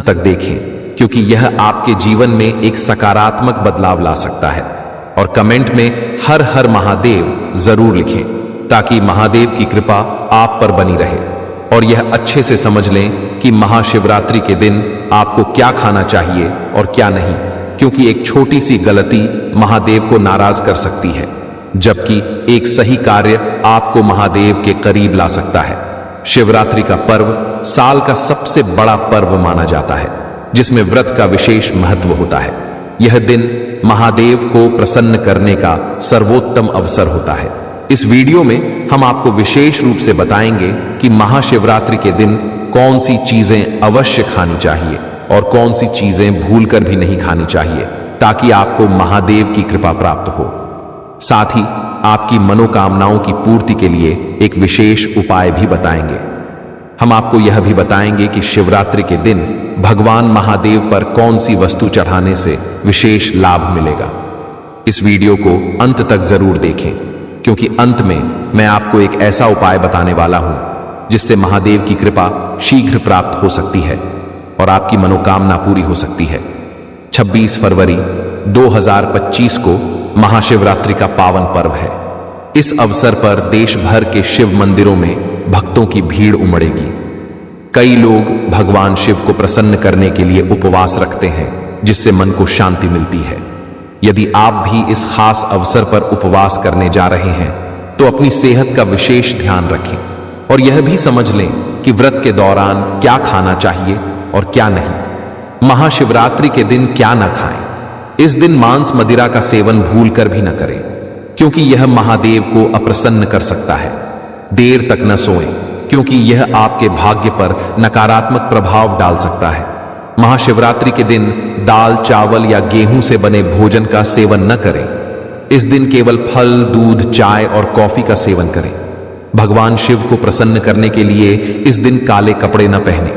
तक देखें, क्योंकि यह आपके जीवन में एक सकारात्मक बदलाव ला सकता है। और कमेंट में हर हर महादेव जरूर लिखें, ताकि महादेव की कृपा आप पर बनी रहे। और यह अच्छे से समझ लें कि महाशिवरात्रि के दिन आपको क्या खाना चाहिए और क्या नहीं, क्योंकि एक छोटी सी गलती महादेव को नाराज कर सकती है, जबकि एक सही कार्य आपको महादेव के करीब ला सकता है। शिवरात्रि का पर्व साल का सबसे बड़ा पर्व माना जाता है, जिसमें व्रत का विशेष महत्व होता है। यह दिन महादेव को प्रसन्न करने का सर्वोत्तम अवसर होता है। इस वीडियो में हम आपको विशेष रूप से बताएंगे कि महाशिवरात्रि के दिन कौन सी चीजें अवश्य खानी चाहिए और कौन सी चीजें भूलकर भी नहीं खानी चाहिए, ताकि आपको महादेव की कृपा प्राप्त हो। साथ ही आपकी मनोकामनाओं की पूर्ति के लिए एक विशेष उपाय भी बताएंगे। हम आपको यह भी बताएंगे कि शिवरात्रि के दिन भगवान महादेव पर कौन सी वस्तु चढ़ाने से विशेष लाभ मिलेगा। इस वीडियो को अंत तक जरूर देखें, क्योंकि अंत में मैं आपको एक ऐसा उपाय बताने वाला हूं जिससे महादेव की कृपा शीघ्र प्राप्त हो सकती है और आपकी मनोकामना पूरी हो सकती है। 26 फरवरी 2025 को महाशिवरात्रि का पावन पर्व है। इस अवसर पर देश भर के शिव मंदिरों में भक्तों की भीड़ उमड़ेगी। कई लोग भगवान शिव को प्रसन्न करने के लिए उपवास रखते हैं, जिससे मन को शांति मिलती है। यदि आप भी इस खास अवसर पर उपवास करने जा रहे हैं, तो अपनी सेहत का विशेष ध्यान रखें और यह भी समझ लें कि व्रत के दौरान क्या खाना चाहिए और क्या नहीं। महाशिवरात्रि के दिन क्या न खाएं। इस दिन मांस मदिरा का सेवन भूलकर भी न करें, क्योंकि यह महादेव को अप्रसन्न कर सकता है। देर तक न सोएं, क्योंकि यह आपके भाग्य पर नकारात्मक प्रभाव डाल सकता है। महाशिवरात्रि के दिन दाल, चावल या गेहूं से बने भोजन का सेवन न करें। इस दिन केवल फल, दूध, चाय और कॉफी का सेवन करें। भगवान शिव को प्रसन्न करने के लिए इस दिन काले कपड़े न पहने।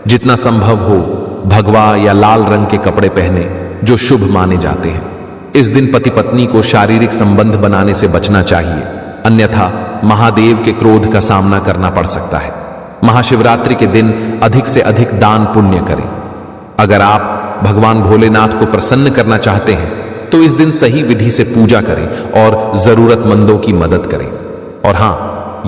जितना संभव हो भगवा या लाल रंग के कपड़े पहने, जो शुभ माने जाते हैं। इस दिन पति पत्नी को शारीरिक संबंध बनाने से बचना चाहिए, अन्यथा महादेव के क्रोध का सामना करना पड़ सकता है। महाशिवरात्रि के दिन अधिक से अधिक दान पुण्य करें। अगर आप भगवान भोलेनाथ को प्रसन्न करना चाहते हैं, तो इस दिन सही विधि से पूजा करें और जरूरतमंदों की मदद करें। और हां,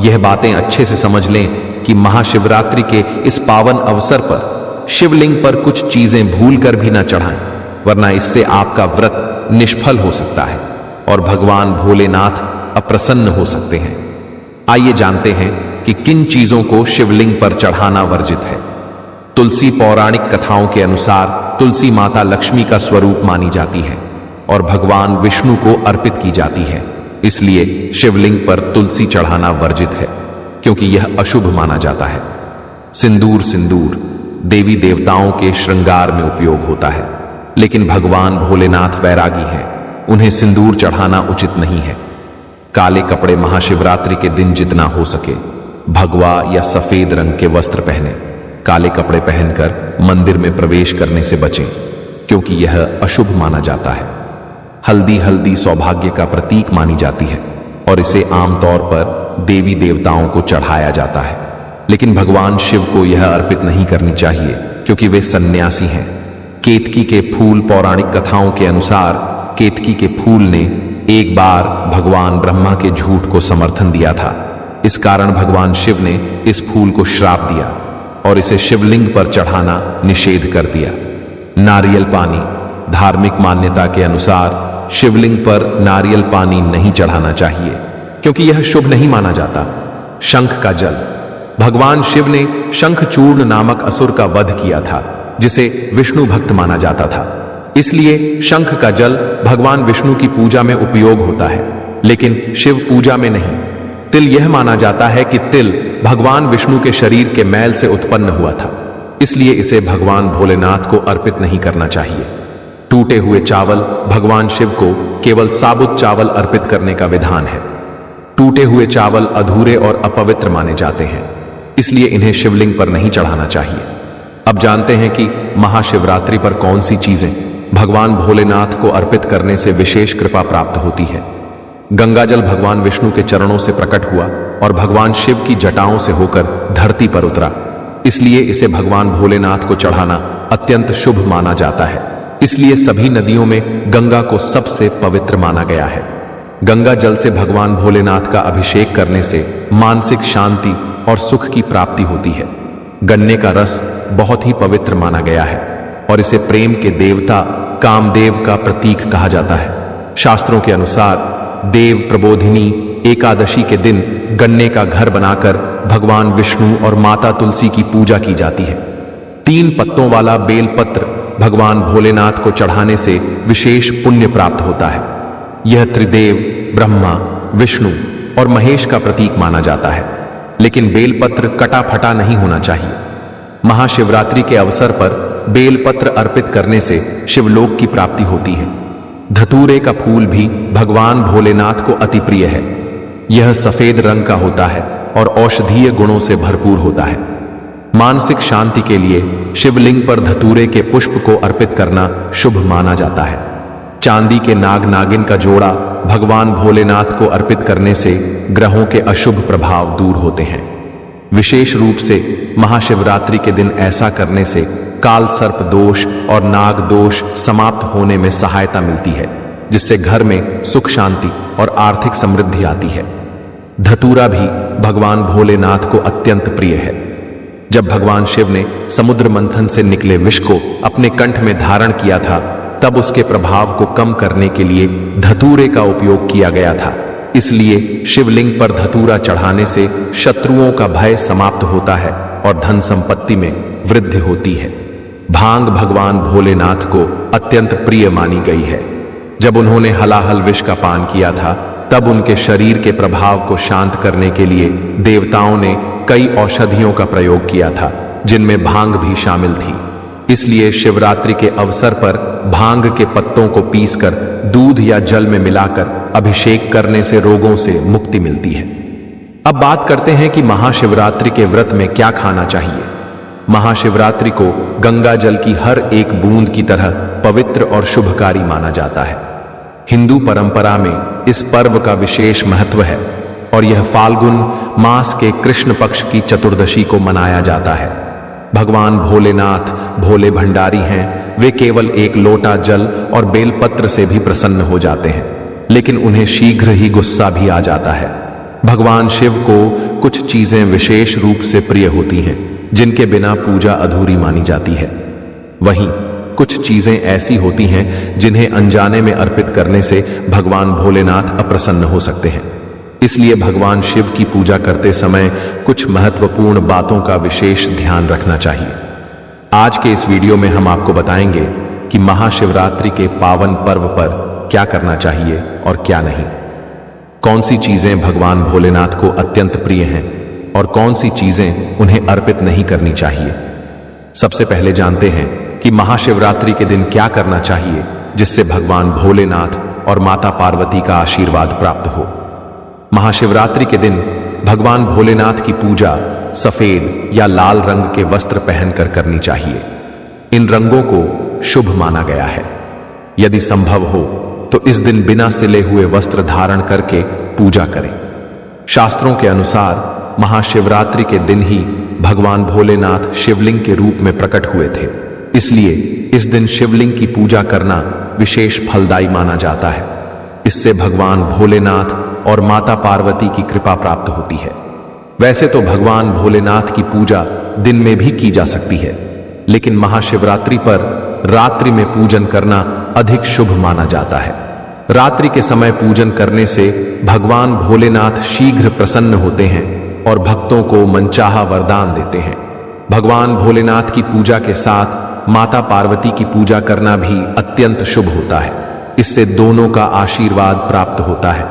यह बातें अच्छे से समझ लें कि महाशिवरात्रि के इस पावन अवसर पर शिवलिंग पर कुछ चीजें भूलकर भी न चढ़ाएं, वरना इससे आपका व्रत निष्फल हो सकता है और भगवान भोलेनाथ अप्रसन्न हो सकते हैं। आइए जानते हैं कि किन चीजों को शिवलिंग पर चढ़ाना वर्जित है। तुलसी पौराणिक कथाओं के अनुसार तुलसी माता लक्ष्मी का स्वरूप मानी जाती है और भगवान विष्णु को अर्पित की जाती है। इसलिए शिवलिंग पर तुलसी चढ़ाना वर्जित है, क्योंकि यह अशुभ माना जाता है। सिंदूर देवी देवताओं के श्रृंगार में उपयोग होता है, लेकिन भगवान भोलेनाथ वैरागी हैं, उन्हें सिंदूर चढ़ाना उचित नहीं है। काले कपड़े महाशिवरात्रि के दिन जितना हो सके भगवा या सफेद रंग के वस्त्र पहने। काले कपड़े पहनकर मंदिर में प्रवेश करने से बचें, क्योंकि यह अशुभ माना जाता है। हल्दी सौभाग्य का प्रतीक मानी जाती है और इसे आमतौर पर देवी देवताओं को चढ़ाया जाता है, लेकिन भगवान शिव को यह अर्पित नहीं करनी चाहिए, क्योंकि वे सन्यासी हैं। केतकी के फूल पौराणिक कथाओं के अनुसार केतकी के फूल ने एक बार भगवान ब्रह्मा के झूठ को समर्थन दिया था। इस कारण भगवान शिव ने इस फूल को श्राप दिया और इसे शिवलिंग पर चढ़ाना निषेध कर दिया। नारियल पानी, धार्मिक मान्यता के अनुसार शिवलिंग पर नारियल पानी नहीं चढ़ाना चाहिए, क्योंकि यह शुभ नहीं माना जाता। शंख का जल, भगवान शिव ने शंखचूर्ण नामक असुर का वध किया था, जिसे विष्णु भक्त माना जाता था। इसलिए शंख का जल भगवान विष्णु की पूजा में उपयोग होता है, लेकिन शिव पूजा में नहीं। तिल, यह माना जाता है कि तिल भगवान विष्णु के शरीर के मैल से उत्पन्न हुआ था, इसलिए इसे भगवान भोलेनाथ को अर्पित नहीं करना चाहिए। टूटे हुए चावल, भगवान शिव को केवल साबुत चावल अर्पित करने का विधान है। टूटे हुए चावल अधूरे और अपवित्र माने जाते हैं, इसलिए इन्हें शिवलिंग पर नहीं चढ़ाना चाहिए। अब जानते हैं कि महाशिवरात्रि पर कौन सी चीजें भगवान भोलेनाथ को अर्पित करने से विशेष कृपा प्राप्त होती है। गंगाजल भगवान विष्णु के चरणों से प्रकट हुआ और भगवान शिव की जटाओं से होकर धरती पर उतरा, इसलिए इसे भगवान भोलेनाथ को चढ़ाना अत्यंत शुभ माना जाता है। इसलिए सभी नदियों में गंगा को सबसे पवित्र माना गया है। गंगा जल से भगवान भोलेनाथ का अभिषेक करने से मानसिक शांति और सुख की प्राप्ति होती है। गन्ने का रस बहुत ही पवित्र माना गया है और इसे प्रेम के देवता कामदेव का प्रतीक कहा जाता है। शास्त्रों के अनुसार देव प्रबोधिनी एकादशी के दिन गन्ने का घर बनाकर भगवान विष्णु और माता तुलसी की पूजा की जाती है। 3 पत्तों वाला बेलपत्र भगवान भोलेनाथ को चढ़ाने से विशेष पुण्य प्राप्त होता है। यह त्रिदेव ब्रह्मा, विष्णु और महेश का प्रतीक माना जाता है, लेकिन बेलपत्र कटा फटा नहीं होना चाहिए। महाशिवरात्रि के अवसर पर बेलपत्र अर्पित करने से शिवलोक की प्राप्ति होती है। धतूरे का फूल भी भगवान भोलेनाथ को अति प्रिय है। यह सफेद रंग का होता है और औषधीय गुणों से भरपूर होता है। मानसिक शांति के लिए शिवलिंग पर धतूरे के पुष्प को अर्पित करना शुभ माना जाता है। चांदी के नाग नागिन का जोड़ा भगवान भोलेनाथ को अर्पित करने से ग्रहों के अशुभ प्रभाव दूर होते हैं। विशेष रूप से महाशिवरात्रि के दिन ऐसा करने से काल सर्प दोष और नाग दोष समाप्त होने में सहायता मिलती है, जिससे घर में सुख शांति और आर्थिक समृद्धि आती है। धतूरा भी भगवान भोलेनाथ को अत्यंत प्रिय है। जब भगवान शिव ने समुद्र मंथन से निकले विष को अपने कंठ में धारण किया था, तब उसके प्रभाव को कम करने के लिए धतूरे का उपयोग किया गया था। इसलिए शिवलिंग पर धतूरा चढ़ाने से शत्रुओं का भय समाप्त होता है और धन संपत्ति में वृद्धि होती है। भांग भगवान भोलेनाथ को अत्यंत प्रिय मानी गई है। जब उन्होंने हलाहल विष का पान किया था, तब उनके शरीर के प्रभाव को शांत करने के लिए देवताओं ने कई औषधियों का प्रयोग किया था, जिनमें भांग भी शामिल थी। इसलिए शिवरात्रि के अवसर पर भांग के पत्तों को पीसकर दूध या जल में मिलाकर अभिषेक करने से रोगों से मुक्ति मिलती है। अब बात करते हैं कि महाशिवरात्रि के व्रत में क्या खाना चाहिए। महाशिवरात्रि को गंगा जल की हर एक बूंद की तरह पवित्र और शुभकारी माना जाता है। हिंदू परंपरा में इस पर्व का विशेष महत्व है और यह फाल्गुन मास के कृष्ण पक्ष की चतुर्दशी को मनाया जाता है। भगवान भोलेनाथ भोले भंडारी हैं। वे केवल एक लोटा जल और बेलपत्र से भी प्रसन्न हो जाते हैं, लेकिन उन्हें शीघ्र ही गुस्सा भी आ जाता है। भगवान शिव को कुछ चीजें विशेष रूप से प्रिय होती हैं, जिनके बिना पूजा अधूरी मानी जाती है। वहीं कुछ चीजें ऐसी होती हैं जिन्हें अनजाने में अर्पित करने से भगवान भोलेनाथ अप्रसन्न हो सकते हैं। इसलिए भगवान शिव की पूजा करते समय कुछ महत्वपूर्ण बातों का विशेष ध्यान रखना चाहिए। आज के इस वीडियो में हम आपको बताएंगे कि महाशिवरात्रि के पावन पर्व पर क्या करना चाहिए और क्या नहीं। कौन सी चीजें भगवान भोलेनाथ को अत्यंत प्रिय हैं और कौन सी चीजें उन्हें अर्पित नहीं करनी चाहिए। सबसे पहले जानते हैं कि महाशिवरात्रि के दिन क्या करना चाहिए जिससे भगवान भोलेनाथ और माता पार्वती का आशीर्वाद प्राप्त हो। महाशिवरात्रि के दिन भगवान भोलेनाथ की पूजा सफेद या लाल रंग के वस्त्र पहनकर करनी चाहिए। इन रंगों को शुभ माना गया है। यदि संभव हो तो इस दिन बिना सिले हुए वस्त्र धारण करके पूजा करें। शास्त्रों के अनुसार महाशिवरात्रि के दिन ही भगवान भोलेनाथ शिवलिंग के रूप में प्रकट हुए थे। इसलिए इस दिन शिवलिंग की पूजा करना विशेष फलदायी माना जाता है। इससे भगवान भोलेनाथ और माता पार्वती की कृपा प्राप्त होती है। वैसे तो भगवान भोलेनाथ की पूजा दिन में भी की जा सकती है, लेकिन महाशिवरात्रि पर रात्रि में पूजन करना अधिक शुभ माना जाता है। रात्रि के समय पूजन करने से भगवान भोलेनाथ शीघ्र प्रसन्न होते हैं और भक्तों को मनचाहा वरदान देते हैं। भगवान भोलेनाथ की पूजा के साथ माता पार्वती की पूजा करना भी अत्यंत शुभ होता है। इससे दोनों का आशीर्वाद प्राप्त होता है।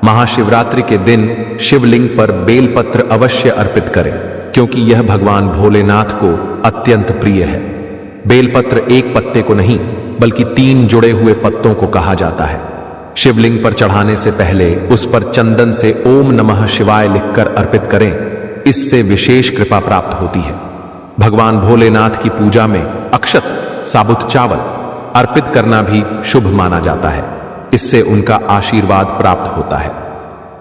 महाशिवरात्रि के दिन शिवलिंग पर बेलपत्र अवश्य अर्पित करें, क्योंकि यह भगवान भोलेनाथ को अत्यंत प्रिय है। बेलपत्र एक पत्ते को नहीं बल्कि 3 जुड़े हुए पत्तों को कहा जाता है। शिवलिंग पर चढ़ाने से पहले उस पर चंदन से ओम नमः शिवाय लिखकर अर्पित करें। इससे विशेष कृपा प्राप्त होती है। भगवान भोलेनाथ की पूजा में अक्षत साबुत चावल अर्पित करना भी शुभ माना जाता है। इससे उनका आशीर्वाद प्राप्त होता है।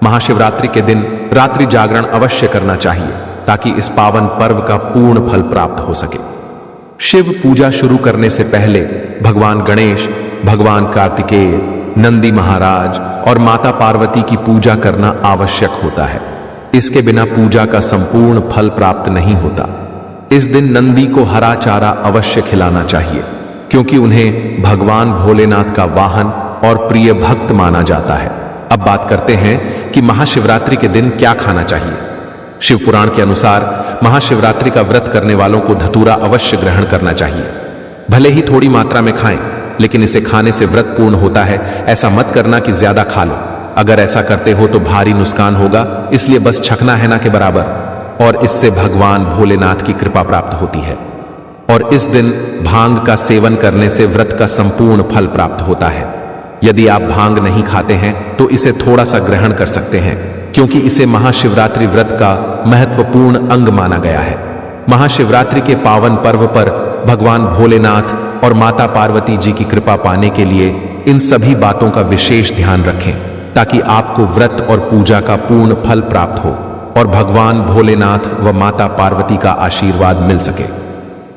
महाशिवरात्रि के दिन रात्रि जागरण अवश्य करना चाहिए, ताकि इस पावन पर्व का पूर्ण फल प्राप्त हो सके। शिव पूजा शुरू करने से पहले भगवान गणेश, भगवान कार्तिकेय, नंदी महाराज और माता पार्वती की पूजा करना आवश्यक होता है। इसके बिना पूजा का संपूर्ण फल प्राप्त नहीं होता। इस दिन नंदी को हरा चारा अवश्य खिलाना चाहिए, क्योंकि उन्हें भगवान भोलेनाथ का वाहन और प्रिय भक्त माना जाता है। अब बात करते हैं कि महाशिवरात्रि के दिन क्या खाना चाहिए। शिव पुराण के अनुसार महाशिवरात्रि का व्रत करने वालों को धतूरा अवश्य ग्रहण करना चाहिए। भले ही थोड़ी मात्रा में खाएं, लेकिन इसे खाने से व्रत पूर्ण होता है। ऐसा मत करना कि ज्यादा खा लो। अगर ऐसा करते हो तो भारी नुकसान होगा, इसलिए बस छकना है ना के बराबर। और इससे भगवान भोलेनाथ की कृपा प्राप्त होती है। और इस दिन भांग का सेवन करने से व्रत का संपूर्ण फल प्राप्त होता है। यदि आप भांग नहीं खाते हैं तो इसे थोड़ा सा ग्रहण कर सकते हैं, क्योंकि इसे महाशिवरात्रि व्रत का महत्वपूर्ण अंग माना गया है। महाशिवरात्रि के पावन पर्व पर भगवान भोलेनाथ और माता पार्वती जी की कृपा पाने के लिए इन सभी बातों का विशेष ध्यान रखें, ताकि आपको व्रत और पूजा का पूर्ण फल प्राप्त हो और भगवान भोलेनाथ व माता पार्वती का आशीर्वाद मिल सके।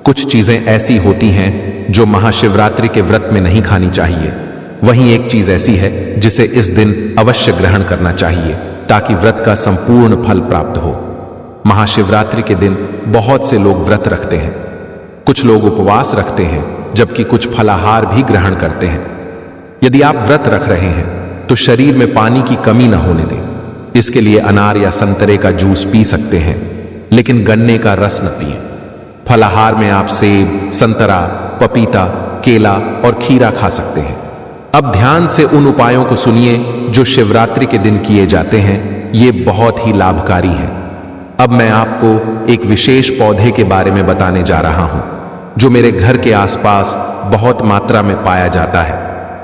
कुछ चीजें ऐसी होती हैं जो महाशिवरात्रि के व्रत में नहीं खानी चाहिए। वहीं एक चीज ऐसी है जिसे इस दिन अवश्य ग्रहण करना चाहिए, ताकि व्रत का संपूर्ण फल प्राप्त हो। महाशिवरात्रि के दिन बहुत से लोग व्रत रखते हैं। कुछ लोग उपवास रखते हैं, जबकि कुछ फलाहार भी ग्रहण करते हैं। यदि आप व्रत रख रहे हैं तो शरीर में पानी की कमी न होने दें। इसके लिए अनार या संतरे का जूस पी सकते हैं, लेकिन गन्ने का रस न पिएं। फलाहार में आप सेब, संतरा, पपीता, केला और खीरा खा सकते हैं। अब ध्यान से उन उपायों को सुनिए जो शिवरात्रि के दिन किए जाते हैं। ये बहुत ही लाभकारी हैं। अब मैं आपको एक विशेष पौधे के बारे में बताने जा रहा हूं, जो मेरे घर के आसपास बहुत मात्रा में पाया जाता है,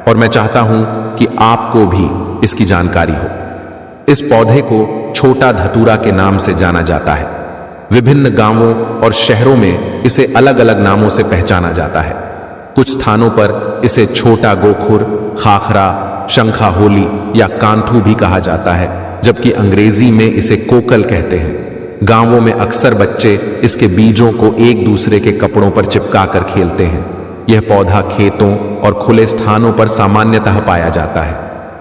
और मैं चाहता हूं कि आपको भी इसकी जानकारी हो। इस पौधे को छोटा धतूरा के नाम से जाना जाता है। विभिन्न गांवों और शहरों में इसे अलग अलग नामों से पहचाना जाता है। कुछ स्थानों पर इसे छोटा गोखुर, खाखरा, शंखा होली या कांठू भी कहा जाता है, जबकि अंग्रेजी में इसे कोकल कहते हैं। गांवों में अक्सर बच्चे इसके बीजों को एक दूसरे के कपड़ों पर चिपकाकर खेलते हैं। यह पौधा खेतों और खुले स्थानों पर सामान्यतः पाया जाता है।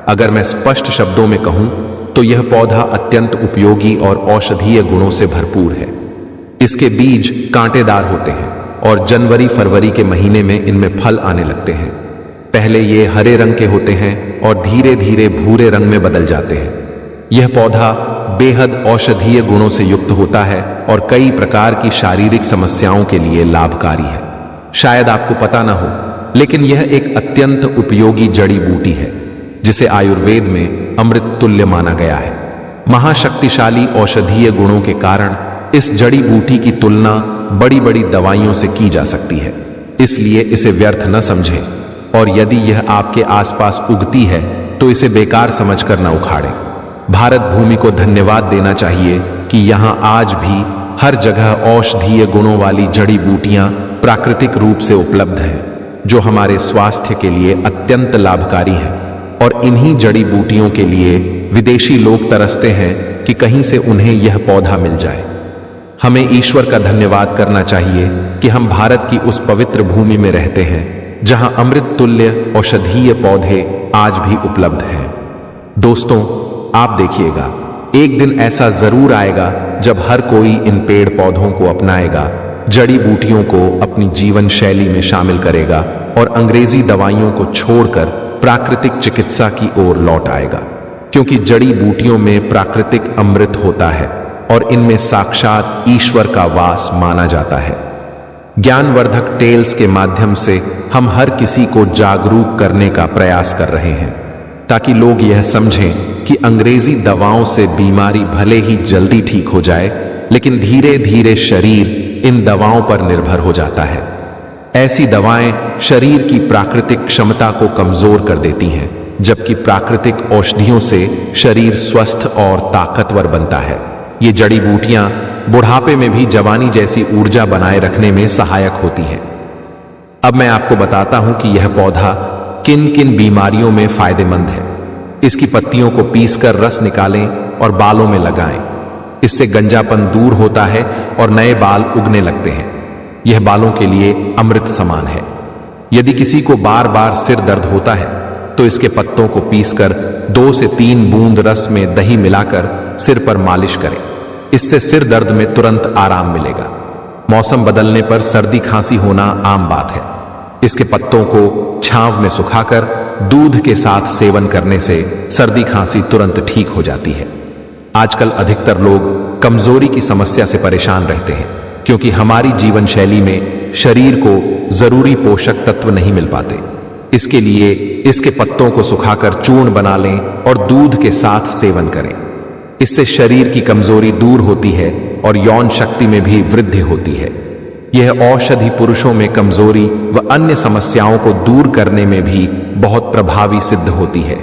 अगर मैं स्पष्ट शब्दों में कहूं तो यह पौधा अत्यंत उपयोगी और औषधीय गुणों से भरपूर है। इसके बीज कांटेदार होते हैं और जनवरी-फरवरी के महीने में इनमें फल आने लगते हैं। पहले ये हरे रंग के होते हैं और धीरे धीरे भूरे रंग में बदल जाते हैं। यह पौधा बेहद औषधीय गुणों से युक्त होता है और कई प्रकार की शारीरिक समस्याओं के लिए लाभकारी है। शायद आपको पता ना हो, लेकिन यह एक अत्यंत उपयोगी जड़ी बूटी है, जिसे आयुर्वेद में अमृत तुल्य माना गया है। महाशक्तिशाली औषधीय गुणों के कारण इस जड़ी बूटी की तुलना बड़ी बड़ी दवाइयों से की जा सकती है। इसलिए इसे व्यर्थ न समझें, और यदि यह आपके आसपास उगती है तो इसे बेकार समझकर न उखाड़ें। भारत भूमि को धन्यवाद देना चाहिए कि यहाँ आज भी हर जगह औषधीय गुणों वाली जड़ी बूटियां प्राकृतिक रूप से उपलब्ध हैं, जो हमारे स्वास्थ्य के लिए अत्यंत लाभकारी हैं। और इन्हीं जड़ी बूटियों के लिए विदेशी लोग तरसते हैं कि कहीं से उन्हें यह पौधा मिल जाए। हमें ईश्वर का धन्यवाद करना चाहिए कि हम भारत की उस पवित्र भूमि में रहते हैं, जहां अमृत तुल्य औषधीय पौधे आज भी उपलब्ध हैं। दोस्तों, आप देखिएगा, एक दिन ऐसा जरूर आएगा जब हर कोई इन पेड़ पौधों को अपनाएगा, जड़ी बूटियों को अपनी जीवन शैली में शामिल करेगा और अंग्रेजी दवाइयों को छोड़कर प्राकृतिक चिकित्सा की ओर लौट आएगा। क्योंकि जड़ी बूटियों में प्राकृतिक अमृत होता है और इनमें साक्षात ईश्वर का वास माना जाता है। ज्ञानवर्धक टेल्स के माध्यम से हम हर किसी को जागरूक करने का प्रयास कर रहे हैं, ताकि लोग यह समझें कि अंग्रेजी दवाओं से बीमारी भले ही जल्दी ठीक हो जाए, लेकिन धीरे धीरे शरीर इन दवाओं पर निर्भर हो जाता है। ऐसी दवाएं शरीर की प्राकृतिक क्षमता को कमजोर कर देती हैं, जबकि प्राकृतिक औषधियों से शरीर स्वस्थ और ताकतवर बनता है। ये जड़ी बूटियां बुढ़ापे में भी जवानी जैसी ऊर्जा बनाए रखने में सहायक होती हैं। अब मैं आपको बताता हूं कि यह पौधा किन किन बीमारियों में फायदेमंद है। इसकी पत्तियों को पीसकर रस निकालें और बालों में लगाएं। इससे गंजापन दूर होता है और नए बाल उगने लगते हैं। यह बालों के लिए अमृत समान है। यदि किसी को बार बार सिर दर्द होता है तो इसके पत्तों को पीसकर 2 से 3 बूंद रस में दही मिलाकर सिर पर मालिश करें। इससे सिर दर्द में तुरंत आराम मिलेगा। मौसम बदलने पर सर्दी खांसी होना आम बात है। इसके पत्तों को छांव में सुखाकर दूध के साथ सेवन करने से सर्दी खांसी तुरंत ठीक हो जाती है। आजकल अधिकतर लोग कमजोरी की समस्या से परेशान रहते हैं क्योंकि हमारी जीवन शैली में शरीर को जरूरी पोषक तत्व नहीं मिल पाते। इसके लिए इसके पत्तों को सुखाकर चूर्ण बना लें और दूध के साथ सेवन करें। इससे शरीर की कमजोरी दूर होती है और यौन शक्ति में भी वृद्धि होती है। यह औषधि पुरुषों में कमजोरी व अन्य समस्याओं को दूर करने में भी बहुत प्रभावी सिद्ध होती है।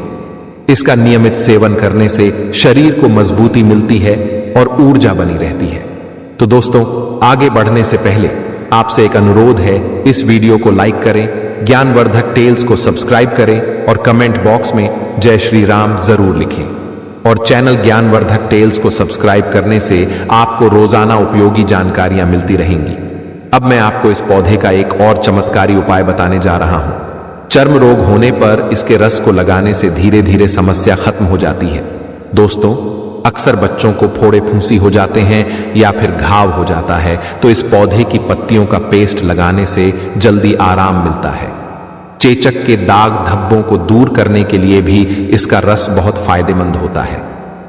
इसका नियमित सेवन करने से शरीर को मजबूती मिलती है और ऊर्जा बनी रहती है। तो दोस्तों, आगे बढ़ने से पहले आपसे एक अनुरोध है, इस वीडियो को लाइक करें, ज्ञानवर्धक टेल्स को सब्सक्राइब करें और कमेंट बॉक्स में जय श्री राम जरूर लिखें। और चैनल ज्ञानवर्धक टेल्स को सब्सक्राइब करने से आपको रोजाना उपयोगी जानकारियां मिलती रहेंगी। अब मैं आपको इस पौधे का एक और चमत्कारी उपाय बताने जा रहा हूं। चर्म रोग होने पर इसके रस को लगाने से धीरे धीरे समस्या खत्म हो जाती है। दोस्तों, अक्सर बच्चों को फोड़े फुंसी हो जाते हैं या फिर घाव हो जाता है, तो इस पौधे की पत्तियों का पेस्ट लगाने से जल्दी आराम मिलता है। चेचक के दाग धब्बों को दूर करने के लिए भी इसका रस बहुत फायदेमंद होता है।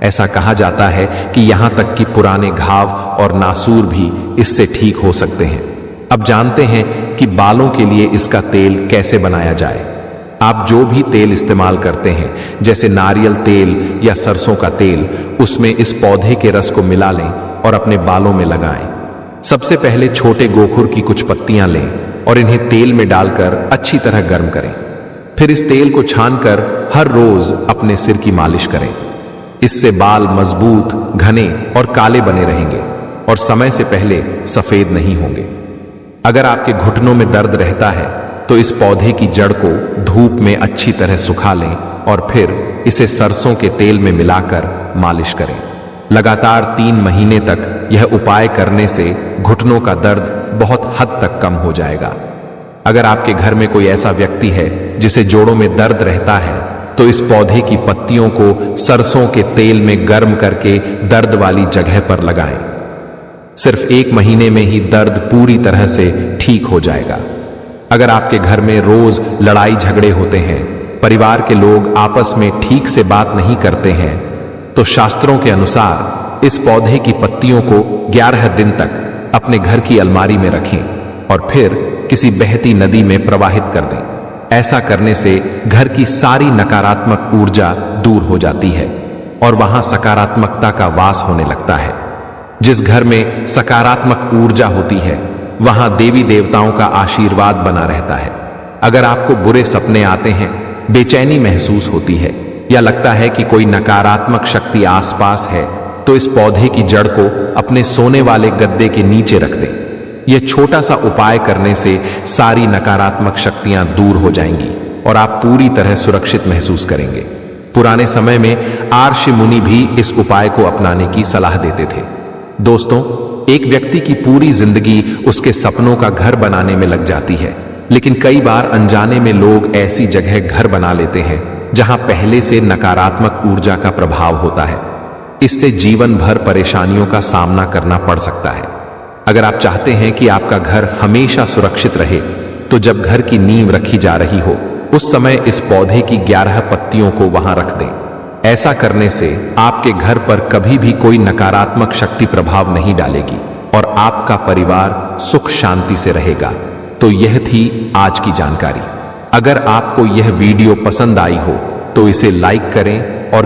ऐसा कहा जाता है कि यहां तक कि पुराने घाव और नासूर भी इससे ठीक हो सकते हैं। अब जानते हैं कि बालों के लिए इसका तेल कैसे बनाया जाए। आप जो भी तेल इस्तेमाल करते हैं, जैसे नारियल तेल या सरसों का तेल, उसमें इस पौधे के रस को मिला लें और अपने बालों में लगाएं। सबसे पहले छोटे गोखुर की कुछ पत्तियां लें और इन्हें तेल में डालकर अच्छी तरह गर्म करें। फिर इस तेल को छानकर हर रोज अपने सिर की मालिश करें। इससे बाल मजबूत, घने और काले बने रहेंगे और समय से पहले सफेद नहीं होंगे। अगर आपके घुटनों में दर्द रहता है तो इस पौधे की जड़ को धूप में अच्छी तरह सुखा लें और फिर इसे सरसों के तेल में मिलाकर मालिश करें। लगातार 3 महीने तक यह उपाय करने से घुटनों का दर्द बहुत हद तक कम हो जाएगा। अगर आपके घर में कोई ऐसा व्यक्ति है जिसे जोड़ों में दर्द रहता है तो इस पौधे की पत्तियों को सरसों के तेल में गर्म करके दर्द वाली जगह पर लगाएं। सिर्फ 1 महीने में ही दर्द पूरी तरह से ठीक हो जाएगा। अगर आपके घर में रोज लड़ाई झगड़े होते हैं, परिवार के लोग आपस में ठीक से बात नहीं करते हैं, तो शास्त्रों के अनुसार इस पौधे की पत्तियों को 11 दिन तक अपने घर की अलमारी में रखें और फिर किसी बहती नदी में प्रवाहित कर दें। ऐसा करने से घर की सारी नकारात्मक ऊर्जा दूर हो जाती है और वहां सकारात्मकता का वास होने लगता है। जिस घर में सकारात्मक ऊर्जा होती है वहां देवी देवताओं का आशीर्वाद बना रहता है। अगर आपको बुरे सपने आते हैं, बेचैनी महसूस होती है या लगता है कि कोई नकारात्मक शक्ति आसपास है, तो इस पौधे की जड़ को अपने सोने वाले गद्दे के नीचे रख दें। यह छोटा सा उपाय करने से सारी नकारात्मक शक्तियां दूर हो जाएंगी और आप पूरी तरह सुरक्षित महसूस करेंगे। पुराने समय में आर्षि मुनि भी इस उपाय को अपनाने की सलाह देते थे। दोस्तों, एक व्यक्ति की पूरी जिंदगी उसके सपनों का घर बनाने में लग जाती है, लेकिन कई बार अनजाने में लोग ऐसी जगह घर बना लेते हैं जहां पहले से नकारात्मक ऊर्जा का प्रभाव होता है। इससे जीवन भर परेशानियों का सामना करना पड़ सकता है। अगर आप चाहते हैं कि आपका घर हमेशा सुरक्षित रहे, तो जब घर की नींव रखी जा रही हो, उस समय इस पौधे की 11 पत्तियों को वहां रख दें। ऐसा करने से आपके घर पर कभी भी कोई नकारात्मक शक्ति प्रभाव नहीं डालेगी और आपका परिवार सुख शांति से रहेगा। तो यह थी आज की जानकारी। अगर आपको यह वीडियो पसंद आई हो तो इसे लाइक करें और